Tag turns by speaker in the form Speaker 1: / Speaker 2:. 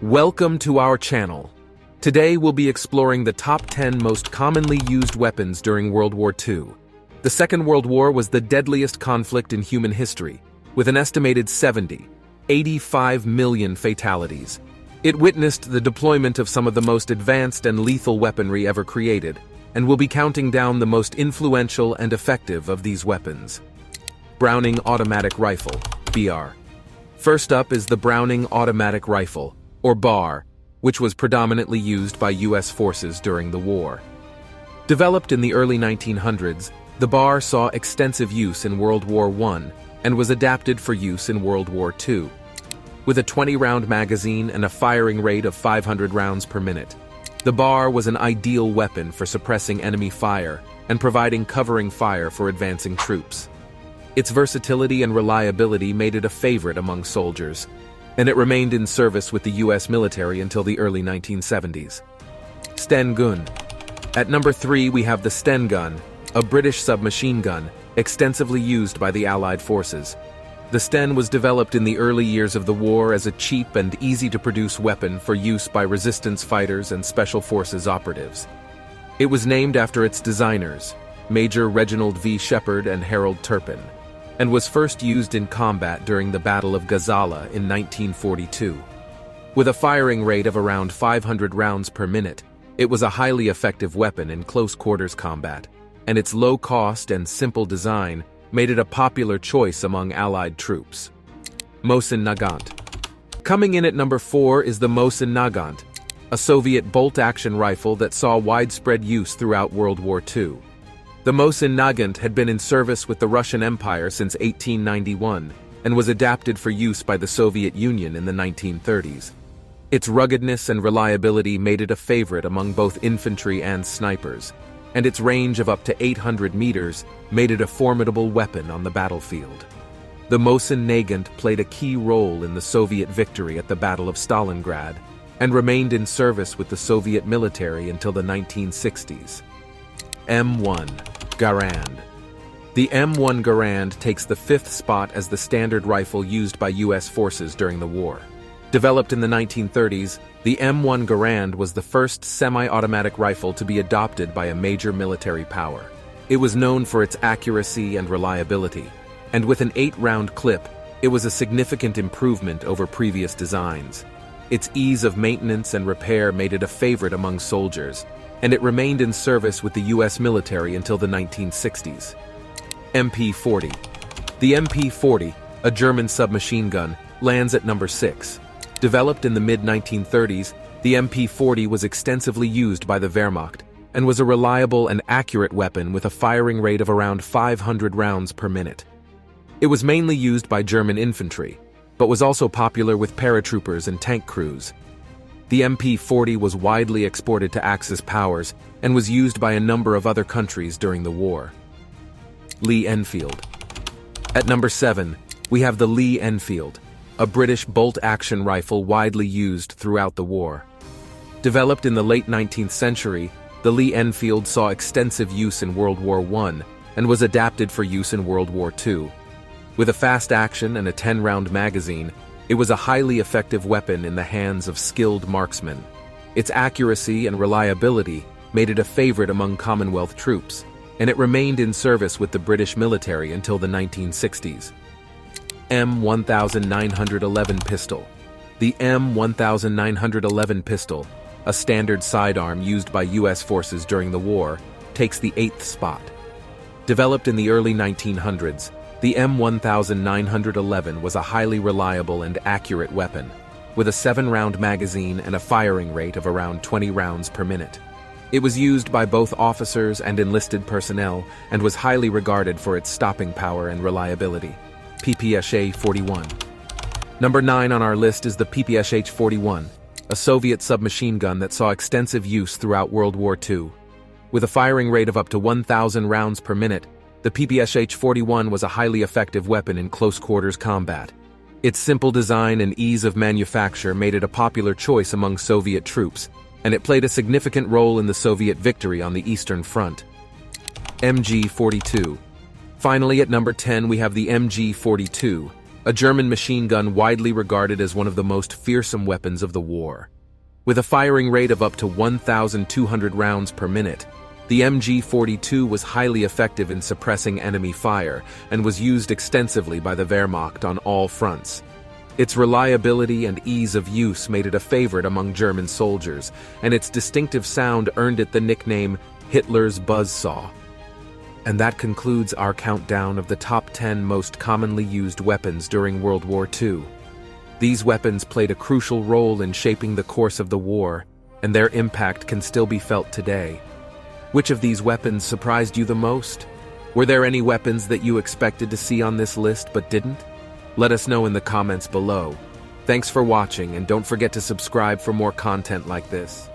Speaker 1: Welcome to our channel. Today we'll be exploring the top 10 most commonly used weapons during World War II. The Second World War was the deadliest conflict in human history, with an estimated 85 million fatalities. It witnessed the deployment of some of the most advanced and lethal weaponry ever created, and we'll be counting down the most influential and effective of these weapons. Browning Automatic Rifle, BR. First up is the Browning Automatic Rifle, or BAR, which was predominantly used by U.S. forces during the war. Developed in the early 1900s, the BAR saw extensive use in World War I and was adapted for use in World War II. With a 20-round magazine and a firing rate of 500 rounds per minute, the BAR was an ideal weapon for suppressing enemy fire and providing covering fire for advancing troops. Its versatility and reliability made it a favorite among soldiers, and it remained in service with the U.S. military until the early 1970s. Sten Gun. At number 3 we have the Sten Gun, a British submachine gun, extensively used by the Allied forces. The Sten was developed in the early years of the war as a cheap and easy-to-produce weapon for use by resistance fighters and special forces operatives. It was named after its designers, Major Reginald V. Shepard and Harold Turpin, and was first used in combat during the Battle of Gazala in 1942. With a firing rate of around 500 rounds per minute, it was a highly effective weapon in close-quarters combat, and its low cost and simple design made it a popular choice among Allied troops. Mosin Nagant. Coming in at number 4 is the Mosin Nagant, a Soviet bolt-action rifle that saw widespread use throughout World War II. The Mosin Nagant had been in service with the Russian Empire since 1891 and was adapted for use by the Soviet Union in the 1930s. Its ruggedness and reliability made it a favorite among both infantry and snipers, and its range of up to 800 meters made it a formidable weapon on the battlefield. The Mosin Nagant played a key role in the Soviet victory at the Battle of Stalingrad and remained in service with the Soviet military until the 1960s. M1 Garand. The M1 Garand takes the 5th spot as the standard rifle used by U.S. forces during the war. Developed in the 1930s, the M1 Garand was the first semi-automatic rifle to be adopted by a major military power. It was known for its accuracy and reliability, and with an 8-round clip, it was a significant improvement over previous designs. Its ease of maintenance and repair made it a favorite among soldiers, and it remained in service with the U.S. military until the 1960s. MP40. The MP40, a German submachine gun, lands at number 6. Developed in the mid-1930s, the MP40 was extensively used by the Wehrmacht and was a reliable and accurate weapon with a firing rate of around 500 rounds per minute. It was mainly used by German infantry, but was also popular with paratroopers and tank crews. The MP40 was widely exported to Axis powers and was used by a number of other countries during the war. Lee Enfield. At number 7, we have the Lee Enfield, a British bolt-action rifle widely used throughout the war. Developed in the late 19th century, the Lee Enfield saw extensive use in World War I and was adapted for use in World War II. With a fast action and a 10-round magazine, it was a highly effective weapon in the hands of skilled marksmen. Its accuracy and reliability made it a favorite among Commonwealth troops, and it remained in service with the British military until the 1960s. M1911 Pistol. The M1911 Pistol, a standard sidearm used by U.S. forces during the war, takes the 8th spot. Developed in the early 1900s, the M1911 was a highly reliable and accurate weapon, with a 7-round magazine and a firing rate of around 20 rounds per minute. It was used by both officers and enlisted personnel and was highly regarded for its stopping power and reliability. PPSH-41. Number 9 on our list is the PPSH-41, a Soviet submachine gun that saw extensive use throughout World War II. With a firing rate of up to 1,000 rounds per minute, the PPSH-41 was a highly effective weapon in close-quarters combat. Its simple design and ease of manufacture made it a popular choice among Soviet troops, and it played a significant role in the Soviet victory on the Eastern Front. MG-42. Finally, at number 10 we have the MG-42, a German machine gun widely regarded as one of the most fearsome weapons of the war. With a firing rate of up to 1,200 rounds per minute, the MG-42 was highly effective in suppressing enemy fire and was used extensively by the Wehrmacht on all fronts. Its reliability and ease of use made it a favorite among German soldiers, and its distinctive sound earned it the nickname Hitler's buzzsaw. And that concludes our countdown of the top 10 most commonly used weapons during World War II. These weapons played a crucial role in shaping the course of the war, and their impact can still be felt today. Which of these weapons surprised you the most? Were there any weapons that you expected to see on this list but didn't? Let us know in the comments below. Thanks for watching, and don't forget to subscribe for more content like this.